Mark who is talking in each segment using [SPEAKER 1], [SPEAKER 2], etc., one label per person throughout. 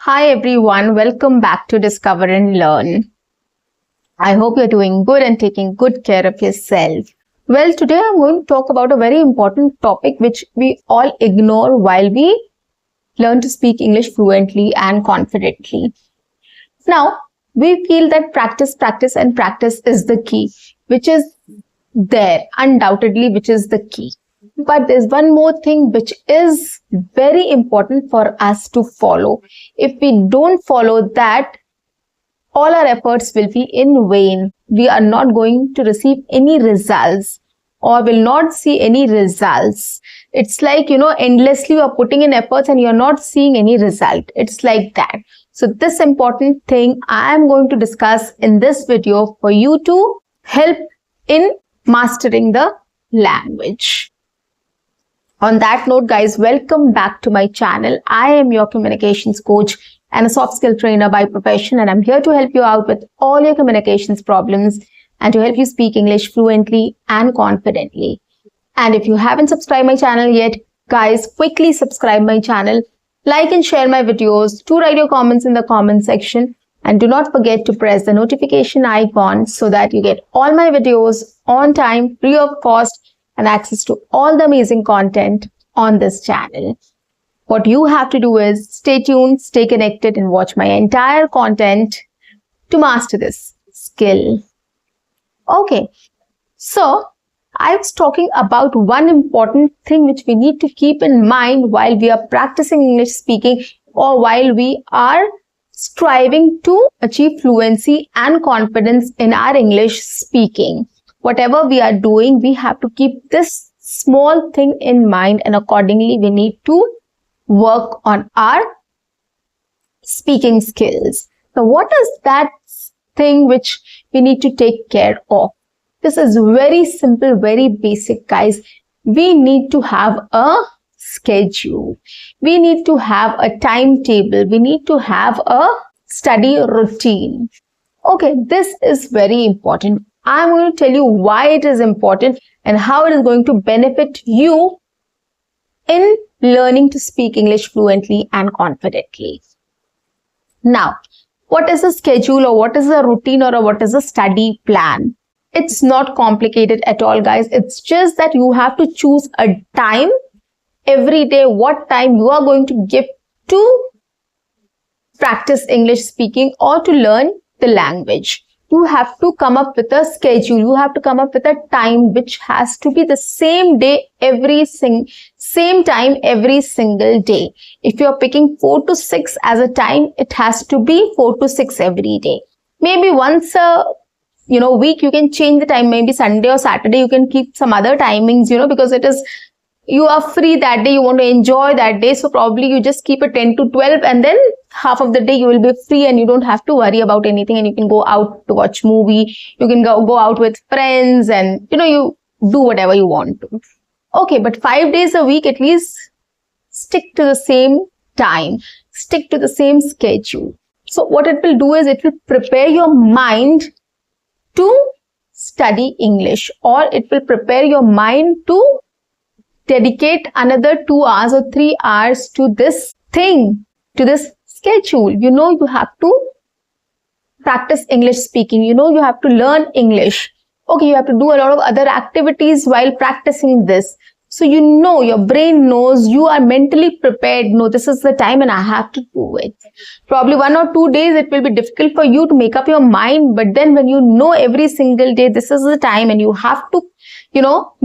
[SPEAKER 1] Hi everyone, welcome back to Discover and Learn. I hope you're doing good and taking good care of yourself. Well, today I'm going to talk about a very important topic which we all ignore while we learn to speak English fluently and confidently. Now, we feel that practice is the key, which is there, undoubtedly, which is the key. But there's one more thing which is very important for us to follow. If we don't follow that, all our efforts will be in vain. We are not going to receive any results or will not see any results. It's like, endlessly you're putting in efforts and you're not seeing any result. It's like that. So this important thing I am going to discuss in this video for you to help in mastering the language. On that note, guys, welcome back to my channel. I am your communications coach and a soft skill trainer by profession, and I'm here to help you out with all your communications problems and to help you speak English fluently and confidently. And if you haven't subscribed my channel yet, guys, quickly subscribe my channel, like and share my videos, to write your comments in the comment section, and do not forget to press the notification icon so that you get all my videos on time, free of cost, and access to all the amazing content on this channel. What you have to do is stay tuned, stay connected, and watch my entire content to master this skill. Okay, so I was talking about one important thing which we need to keep in mind while we are practicing English speaking or while we are striving to achieve fluency and confidence in our English speaking. Whatever we are doing, we have to keep this small thing in mind, and accordingly, we need to work on our speaking skills. So what is that thing which we need to take care of? This is very simple, very basic, guys. We need to have a schedule. We need to have a timetable. We need to have a study routine. Okay, this is very important. I'm going to tell you why it is important and how it is going to benefit you in learning to speak English fluently and confidently. Now, what is a schedule or what is a routine or what is a study plan? It's not complicated at all, guys. It's just that you have to choose a time every day, what time you are going to give to practice English speaking or to learn the language. You have to come up with a schedule. You have to come up with a time which has to be the same day same time every single day. If you're picking 4 to 6 as a time, it has to be 4 to 6 every day. Maybe once a week you can change the time. Maybe Sunday or Saturday you can keep some other timings, because you are free that day, you want to enjoy that day, so probably you just keep it 10 to 12 and then half of the day you will be free and you don't have to worry about anything, and you can go out to watch movie, you can go out with friends, and you do whatever you want to. Okay, but 5 days a week at least stick to the same time, stick to the same schedule. So what it will do is it will prepare your mind to study English, or it will prepare your mind to dedicate another 2 hours or 3 hours to this thing, to this schedule. You have to practice English speaking. You have to learn English. Okay, you have to do a lot of other activities while practicing this. So your brain knows, you are mentally prepared. No, this is the time and I have to do it. Probably 1 or 2 days it will be difficult for you to make up your mind. But then when you know every single day, this is the time and you have to,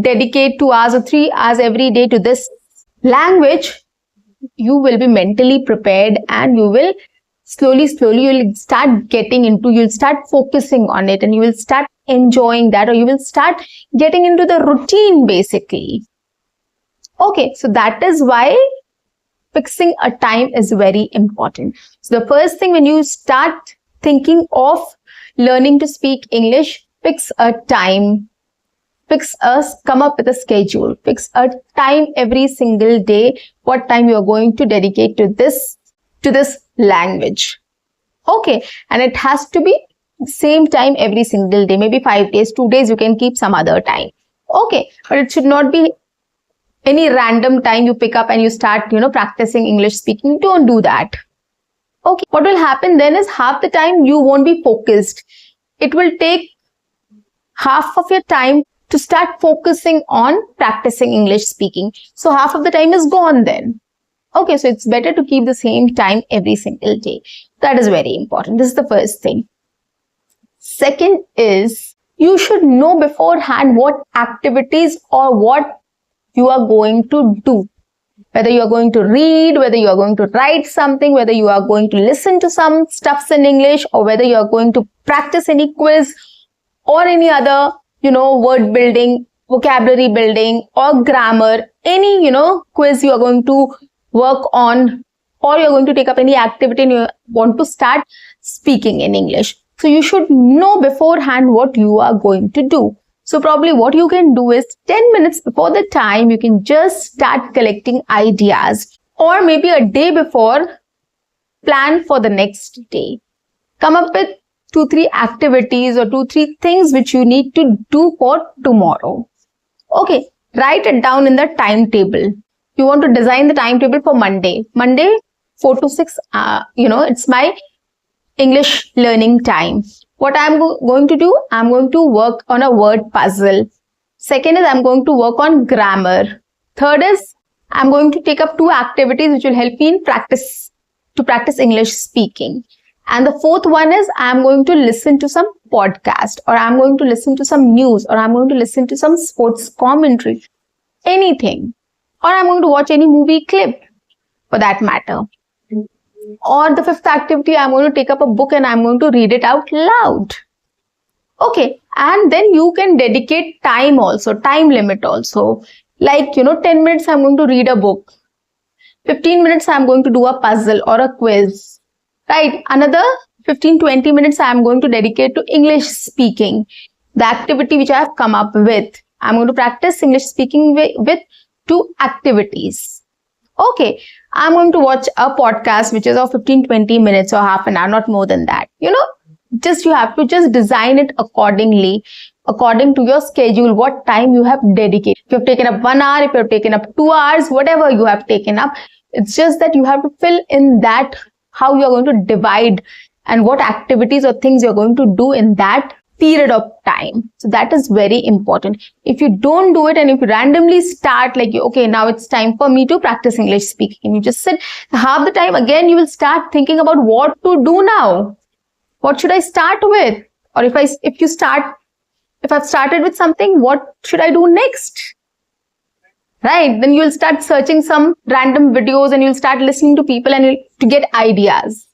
[SPEAKER 1] dedicate 2 hours or 3 hours every day to this language, you will be mentally prepared and you will slowly, you'll start getting into, you'll start focusing on it and you will start enjoying that, or you will start getting into the routine basically. Okay, so that is why fixing a time is very important. So the first thing, when you start thinking of learning to speak English, fix a time. Come up with a schedule. Fix a time every single day, what time you are going to dedicate to this language. Okay, and it has to be same time every single day. Maybe 5 days, 2 days, you can keep some other time. Okay, but it should not be any random time you pick up and you start, practicing English speaking. Don't do that. Okay, what will happen then is half the time you won't be focused. It will take half of your time to start focusing on practicing English speaking. So half of the time is gone then. Okay, so it's better to keep the same time every single day. That is very important. This is the first thing. Second is, you should know beforehand what activities or what you are going to do. Whether you are going to read, whether you are going to write something, whether you are going to listen to some stuffs in English, or whether you are going to practice any quiz or any other, word building, vocabulary building or grammar, any, quiz you are going to work on, or you're going to take up any activity and you want to start speaking in English. So you should know beforehand what you are going to do. So probably what you can do is 10 minutes before the time, you can just start collecting ideas, or maybe a day before, plan for the next day. Come up with 2-3 activities or 2-3 things which you need to do for tomorrow. Okay, write it down in the timetable. You want to design the timetable for Monday. Monday, 4 to 6, it's my English learning time. What I'm going to do, I'm going to work on a word puzzle. Second is, I'm going to work on grammar. Third is, I'm going to take up 2 activities which will help me in practice English speaking. And the fourth one is, I'm going to listen to some podcast, or I'm going to listen to some news, or I'm going to listen to some sports commentary, anything. Or I'm going to watch any movie clip for that matter. Or the fifth activity, I'm going to take up a book and I'm going to read it out loud. Okay, and then you can dedicate time also, time limit also. Like, 10 minutes I'm going to read a book. 15 minutes I'm going to do a puzzle or a quiz. Right, another 15-20 minutes I'm going to dedicate to English speaking. The activity which I have come up with. I'm going to practice English speaking with 2 activities. Okay, I'm going to watch a podcast which is of 15-20 minutes or half an hour, not more than that. You have to just design it accordingly, according to your schedule, what time you have dedicated. If you have taken up 1 hour, if you have taken up 2 hours, whatever you have taken up, it's just that you have to fill in that, how you are going to divide and what activities or things you're going to do in that period of time. So that is very important. If you don't do it and if you randomly start like, okay, now it's time for me to practice English speaking, and you just sit, half the time again you will start thinking about what to do now. What should I start with? Or if I've started with something, what should I do next? Right? Then you'll start searching some random videos and you'll start listening to people and to get ideas.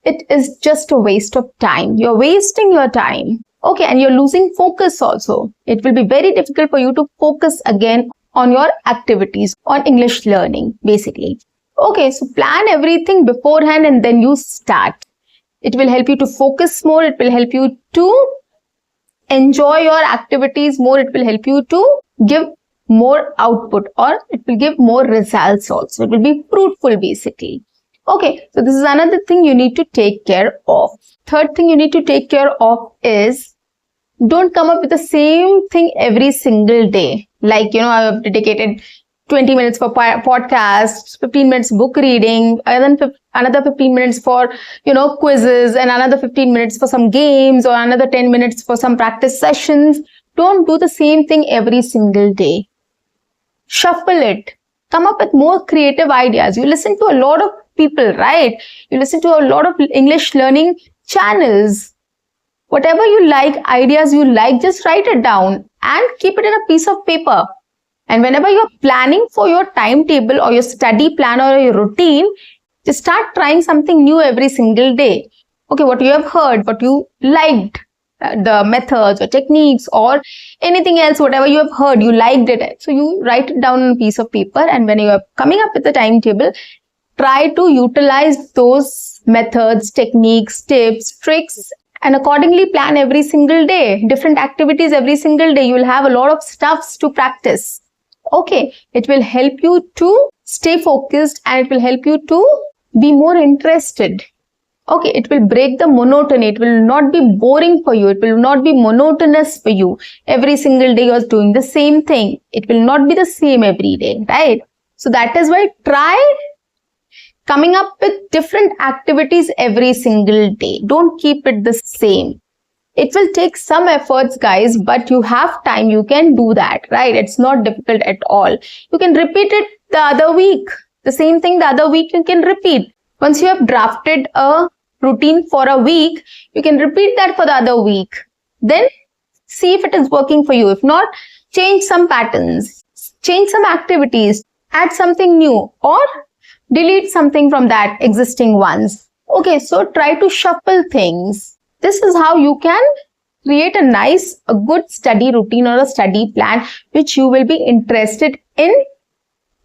[SPEAKER 1] It is just a waste of time. You're wasting your time. Okay, and you're losing focus also. It will be very difficult for you to focus again on your activities, on English learning, basically. Okay, so plan everything beforehand and then you start. It will help you to focus more. It will help you to enjoy your activities more. It will help you to give more output, or it will give more results also. It will be fruitful basically. Okay, so this is another thing you need to take care of. Third thing you need to take care of is, don't come up with the same thing every single day. Like, I have dedicated 20 minutes for podcasts, 15 minutes book reading, and then another 15 minutes for, quizzes, and another 15 minutes for some games, or another 10 minutes for some practice sessions. Don't do the same thing every single day. Shuffle it. Come up with more creative ideas. You listen to a lot of people, right? You listen to a lot of English learning channels. Whatever you like, ideas you like, just write it down and keep it in a piece of paper. And whenever you're planning for your timetable or your study plan or your routine, just start trying something new every single day. Okay, what you have heard, what you liked, the methods or techniques or anything else, whatever you have heard, you liked it. So you write it down on a piece of paper, and when you are coming up with the timetable, try to utilize those methods, techniques, tips, tricks, and accordingly plan every single day. Different activities every single day. You will have a lot of stuffs to practice. Okay, it will help you to stay focused and it will help you to be more interested. Okay, it will break the monotony. It will not be boring for you. It will not be monotonous for you. Every single day you're doing the same thing. It will not be the same every day, right? So that is why try coming up with different activities every single day. Don't keep it the same. It will take some efforts, guys, but you have time. You can do that, right? It's not difficult at all. You can repeat it the other week. The same thing the other week you can repeat. Once you have drafted a routine for a week, you can repeat that for the other week. Then see if it is working for you. If not, change some patterns, change some activities, add something new, or delete something from that existing ones. Okay, so try to shuffle things. This is how you can create a good study routine or a study plan which you will be interested in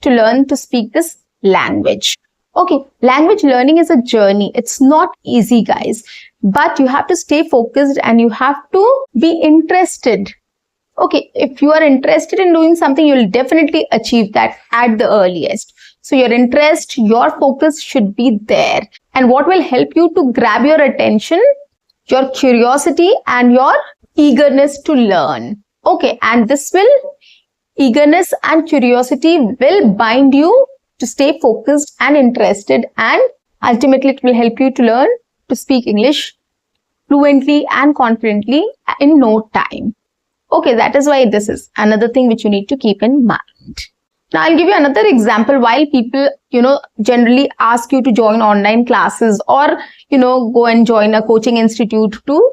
[SPEAKER 1] to learn to speak this language. Okay, language learning is a journey. It's not easy, guys, but you have to stay focused and you have to be interested. Okay, if you are interested in doing something, you will definitely achieve that at the earliest. So your interest, your focus should be there. And what will help you to grab your attention? Your curiosity and your eagerness to learn. Okay, and eagerness and curiosity will bind you to stay focused and interested, and ultimately it will help you to learn to speak English fluently and confidently in no time. Okay, that is why this is another thing which you need to keep in mind. Now, I'll give you another example. While people, generally ask you to join online classes or, go and join a coaching institute to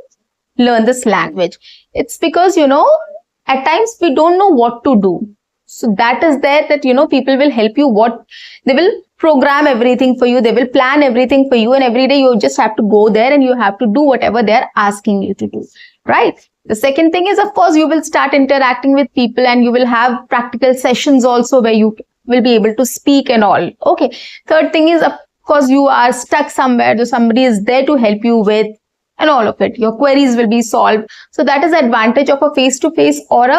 [SPEAKER 1] learn this language. It's because, at times we don't know what to do. So that is there that, people will help you. They will program everything for you. They will plan everything for you. And every day you just have to go there and you have to do whatever they're asking you to do, right? The second thing is, of course, you will start interacting with people and you will have practical sessions also where you will be able to speak and all. Okay. Third thing is, of course, you are stuck somewhere. So somebody is there to help you with and all of it. Your queries will be solved. So that is the advantage of a face-to-face or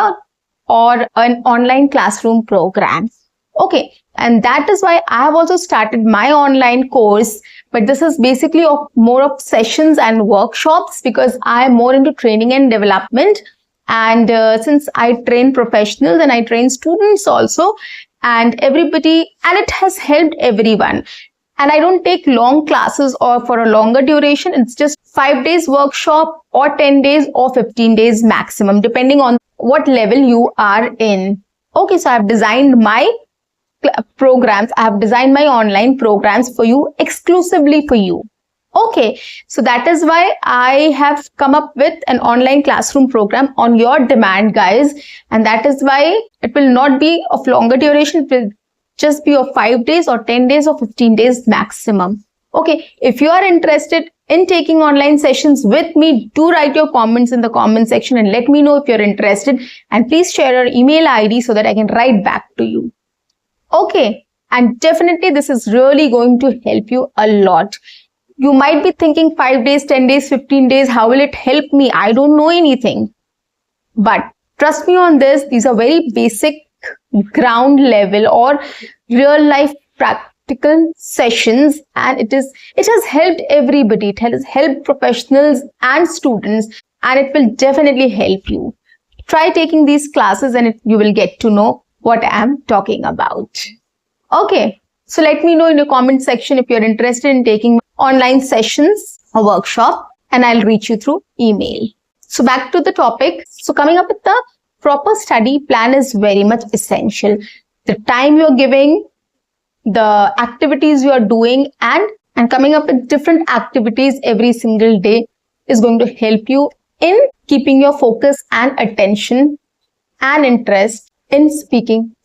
[SPEAKER 1] an online classroom program. Okay. And that is why I have also started my online course. But this is basically more of sessions and workshops because I am more into training and development. And since I train professionals and I train students also, and it has helped everyone. And I don't take long classes or for a longer duration. It's just 5 days workshop or 10 days or 15 days maximum, depending on what level you are in. Okay, so I've designed my programs. I have designed my online programs for you, exclusively for you. Okay, so that is why I have come up with an online classroom program on your demand, guys. And that is why it will not be of longer duration. It will just be of 5 days or 10 days or 15 days maximum. Okay, if you are interested in taking online sessions with me, do write your comments in the comment section and let me know if you're interested. And please share your email ID so that I can write back to you. Okay, and definitely this is really going to help you a lot. You might be thinking 5 days, 10 days, 15 days, how will it help me? I don't know anything. But trust me on this, these are very basic ground level or real life practical sessions, and it has helped everybody. It has helped professionals and students, and it will definitely help you. Try taking these classes and you will get to know what I am talking about. Okay, so let me know in your comment section if you're interested in taking online sessions or workshop, and I'll reach you through email. So back to the topic. So coming up with the proper study plan is very much essential. The time you're giving, the activities you are doing, and coming up with different activities every single day is going to help you in keeping your focus and attention and interest in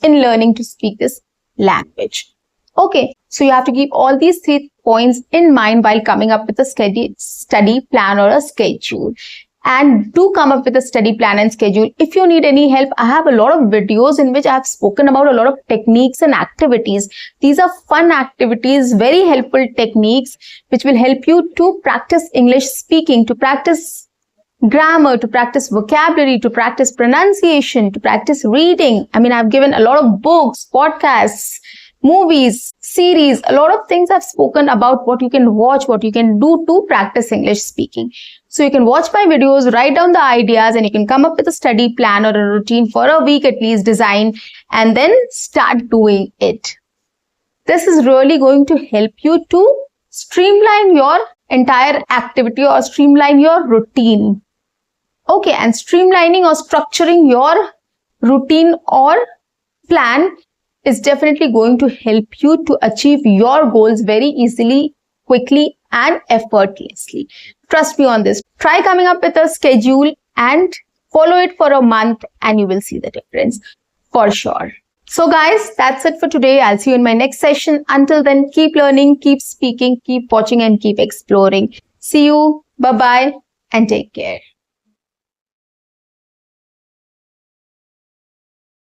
[SPEAKER 1] learning to speak this language. Okay, so you have to keep all these 3 points in mind while coming up with a study plan or a schedule. And do come up with a study plan and schedule. If you need any help, I have a lot of videos in which I have spoken about a lot of techniques and activities. These are fun activities, very helpful techniques, which will help you to practice English speaking, to practice grammar, to practice vocabulary, to practice pronunciation, to practice reading. I mean, I've given a lot of books, podcasts, movies, series, a lot of things I've spoken about what you can watch, what you can do to practice English speaking. So you can watch my videos, write down the ideas, and you can come up with a study plan or a routine for a week at least, design, and then start doing it. This is really going to help you to streamline your entire activity or streamline your routine. Okay, and streamlining or structuring your routine or plan is definitely going to help you to achieve your goals very easily, quickly, and effortlessly. Trust me on this. Try coming up with a schedule and follow it for a month and you will see the difference for sure. So guys, that's it for today. I'll see you in my next session. Until then, keep learning, keep speaking, keep watching, and keep exploring. See you. Bye-bye and take care.